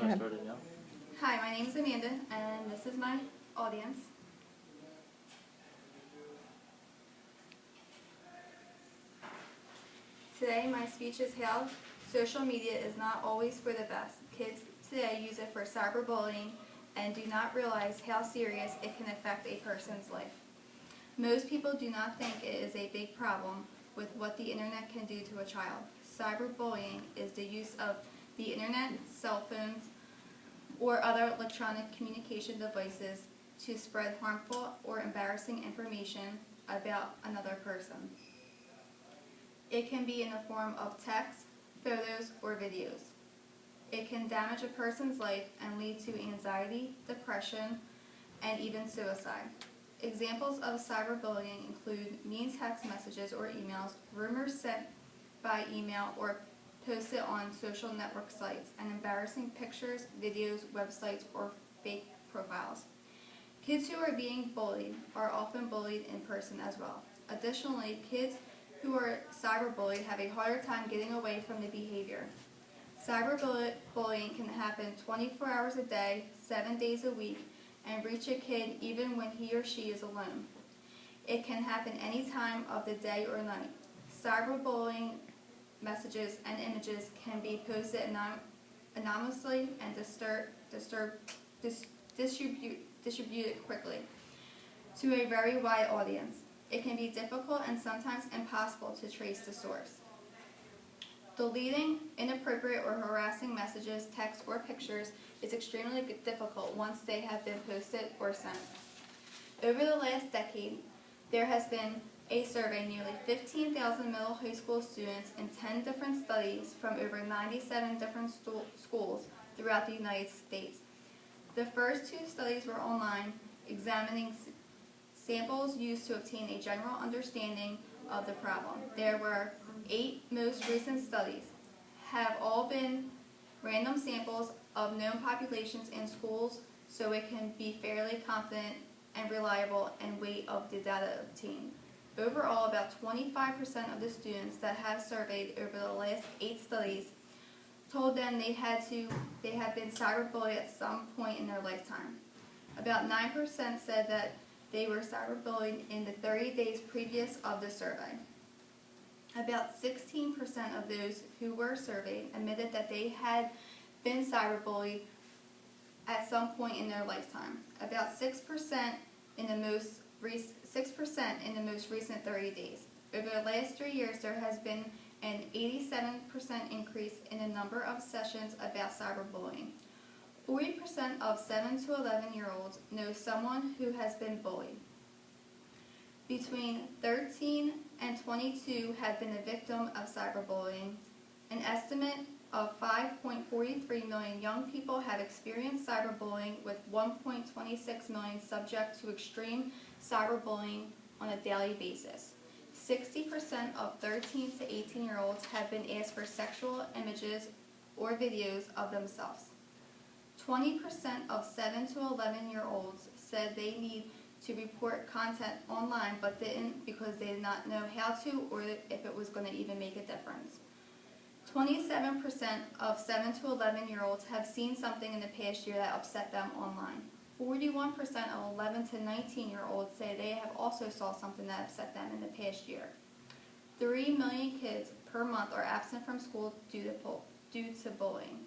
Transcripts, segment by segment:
Start starting now. Hi, my name is Amanda, and this is my audience. Today, my speech is held. Social media is not always for the best. Kids today use it for cyberbullying and do not realize how serious it can affect a person's life. Most people do not think it is a big problem with what the internet can do to a child. Cyberbullying is the use of the internet, cell phones, or other electronic communication devices to spread harmful or embarrassing information about another person. It can be in the form of text, photos, or videos. It can damage a person's life and lead to anxiety, depression, and even suicide. Examples of cyberbullying include mean text messages or emails, rumors sent by email or posted on social network sites, and embarrassing pictures, videos, websites, or fake profiles. Kids who are being bullied are often bullied in person as well. Additionally, kids who are cyberbullied have a harder time getting away from the behavior. Cyberbullying can happen 24 hours a day, 7 days a week, and reach a kid even when he or she is alone. It can happen any time of the day or night. Cyberbullying messages and images can be posted anonymously and distributed quickly to a very wide audience. It can be difficult and sometimes impossible to trace the source. Deleting inappropriate or harassing messages, texts, or pictures is extremely difficult once they have been posted or sent. Over the last decade, there has been a survey nearly 15,000 middle high school students in 10 different studies from over 97 different schools throughout the United States. The first two studies were online, examining samples used to obtain a general understanding of the problem. There were 8 most recent studies, have all been random samples of known populations in schools, so it can be fairly confident and reliable in weight of the data obtained. Overall, about 25% of the students that have surveyed over the last 8 studies told them they have been cyberbullied at some point in their lifetime. About 9% said that they were cyberbullied in the 30 days previous of the survey. About 16% of those who were surveyed admitted that they had been cyberbullied at some point in their lifetime. About 6% in the most recent 30 days. Over the last 3 years, there has been an 87% increase in the number of sessions about cyberbullying. 40% of 7 to 11-year-olds know someone who has been bullied. Between 13 and 22 have been a victim of cyberbullying. An estimate of 5.43 million young people have experienced cyberbullying, with 1.26 million subject to extreme cyberbullying on a daily basis. 60% of 13 to 18-year-olds have been asked for sexual images or videos of themselves. 20% of 7 to 11-year-olds said they need to report content online but didn't because they did not know how to or if it was going to even make a difference. 27% of 7 to 11-year-olds have seen something in the past year that upset them online. 41% of 11 to 19-year-olds say they have also saw something that upset them in the past year. 3 million kids per month are absent from school due to bullying.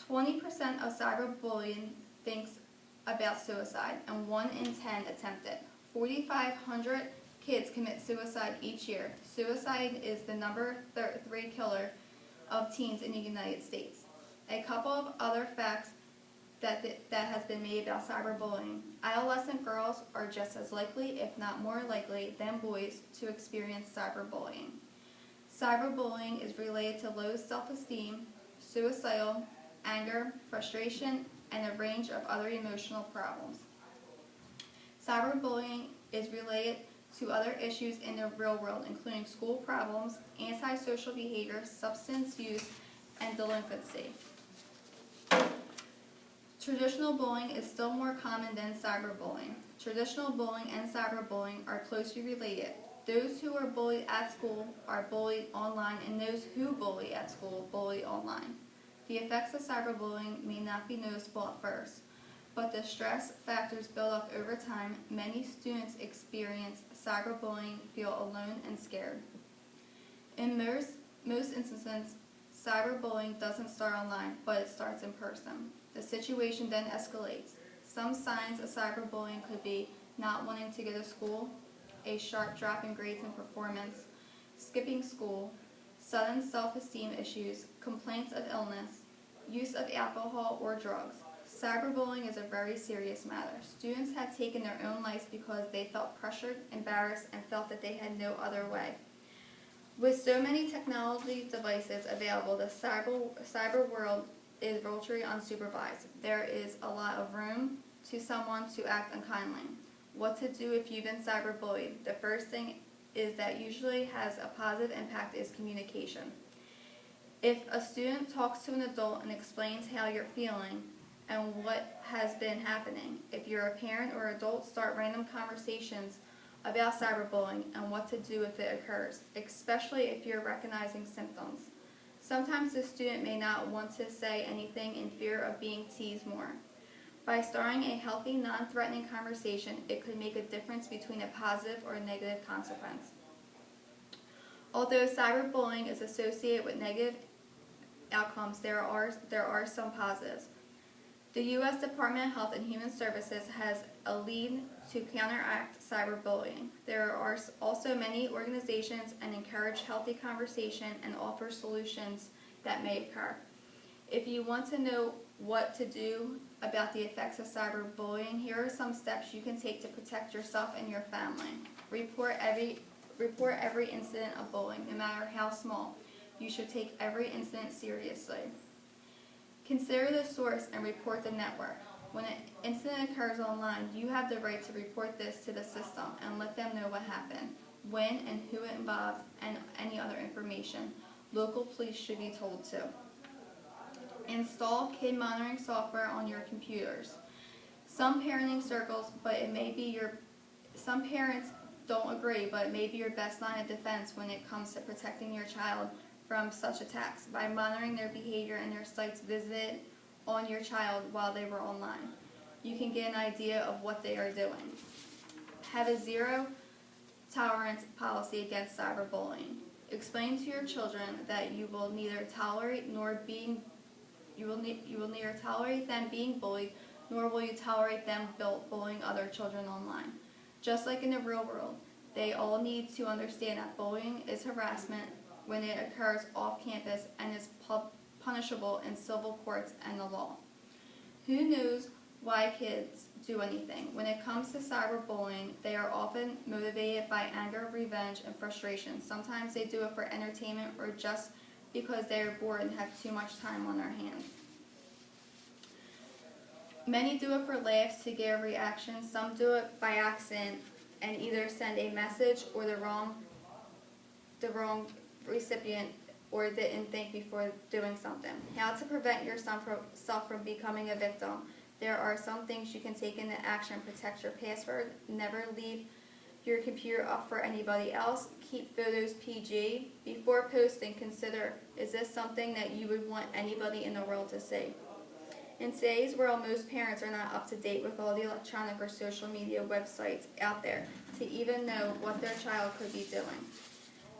20% of cyberbullying thinks about suicide, and 1 in 10 attempt it. 4,500 kids commit suicide each year. Suicide is the number 3 killer of teens in the United States. A couple of other facts that has been made about cyberbullying. Adolescent girls are just as likely, if not more likely, than boys to experience cyberbullying. Cyberbullying is related to low self-esteem, suicidal, anger, frustration, and a range of other emotional problems. Cyberbullying is related to other issues in the real world, including school problems, antisocial behavior, substance use, and delinquency. Traditional bullying is still more common than cyberbullying. Traditional bullying and cyberbullying are closely related. Those who are bullied at school are bullied online, and those who bully at school bully online. The effects of cyberbullying may not be noticeable at first, but the stress factors build up over time. Many students experience cyberbullying, feel alone and scared. In most instances, cyberbullying doesn't start online, but it starts in person. The situation then escalates. Some signs of cyberbullying could be not wanting to go to school, a sharp drop in grades and performance, skipping school, sudden self-esteem issues, complaints of illness, use of alcohol or drugs. Cyberbullying is a very serious matter. Students have taken their own lives because they felt pressured, embarrassed, and felt that they had no other way. With so many technology devices available, the cyber world is virtually unsupervised. There is a lot of room to someone to act unkindly. What to do if you've been cyberbullied? The first thing is that usually has a positive impact is communication. If a student talks to an adult and explains how you're feeling and what has been happening, if you're a parent or adult, start random conversations about cyberbullying and what to do if it occurs, especially if you're recognizing symptoms. Sometimes the student may not want to say anything in fear of being teased more. By starting a healthy, non-threatening conversation, it could make a difference between a positive or a negative consequence. Although cyberbullying is associated with negative outcomes, there are some positives. The U.S. Department of Health and Human Services has a lead to counteract cyberbullying. There are also many organizations and encourage healthy conversation and offer solutions that may occur. If you want to know what to do about the effects of cyberbullying, here are some steps you can take to protect yourself and your family. Report every incident of bullying, no matter how small. You should take every incident seriously. Consider the source and report the network. When an incident occurs online, you have the right to report this to the system and let them know what happened, when and who it involved, and any other information. Local police should be told too. Install kid monitoring software on your computers. Some parenting circles, some parents don't agree, but it may be your best line of defense when it comes to protecting your child from such attacks by monitoring their behavior and their sites visited on your child while they were online. You can get an idea of what they are doing. Have a zero-tolerance policy against cyberbullying. Explain to your children that you will neither tolerate them being bullied, nor will you tolerate them bullying other children online. Just like in the real world, they all need to understand that bullying is harassment when it occurs off campus and is punishable in civil courts and the law. Who knows why kids do anything? When it comes to cyberbullying, they are often motivated by anger, revenge, and frustration. Sometimes they do it for entertainment or just because they are bored and have too much time on their hands. Many do it for laughs to get a reaction. Some do it by accident and either send a message or the wrong recipient or didn't think before doing something. How to prevent yourself from becoming a victim. There are some things you can take into action. Protect your password. Never leave your computer up for anybody else. Keep photos PG. Before posting, consider, is this something that you would want anybody in the world to see? In today's world, most parents are not up to date with all the electronic or social media websites out there to even know what their child could be doing.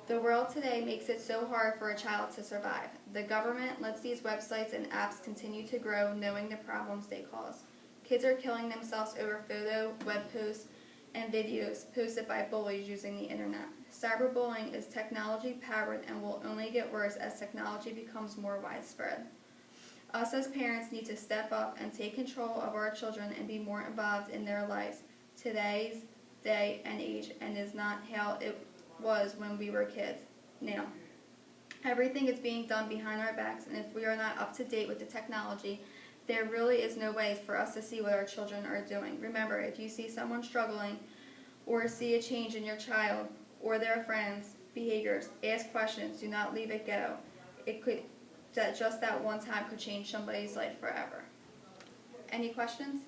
The world today makes it so hard for a child to survive. The government lets these websites and apps continue to grow, knowing the problems they cause. Kids are killing themselves over photo, web posts, and videos posted by bullies using the internet. Cyberbullying is technology-powered and will only get worse as technology becomes more widespread. Us as parents need to step up and take control of our children and be more involved in their lives. Today's day and age and is not how it was when we were kids. Now, everything is being done behind our backs, and if we are not up to date with the technology, there really is no way for us to see what our children are doing. Remember, if you see someone struggling or see a change in your child or their friends' behaviors, ask questions. Do not leave it go. It could, just that one time could change somebody's life forever. Any questions?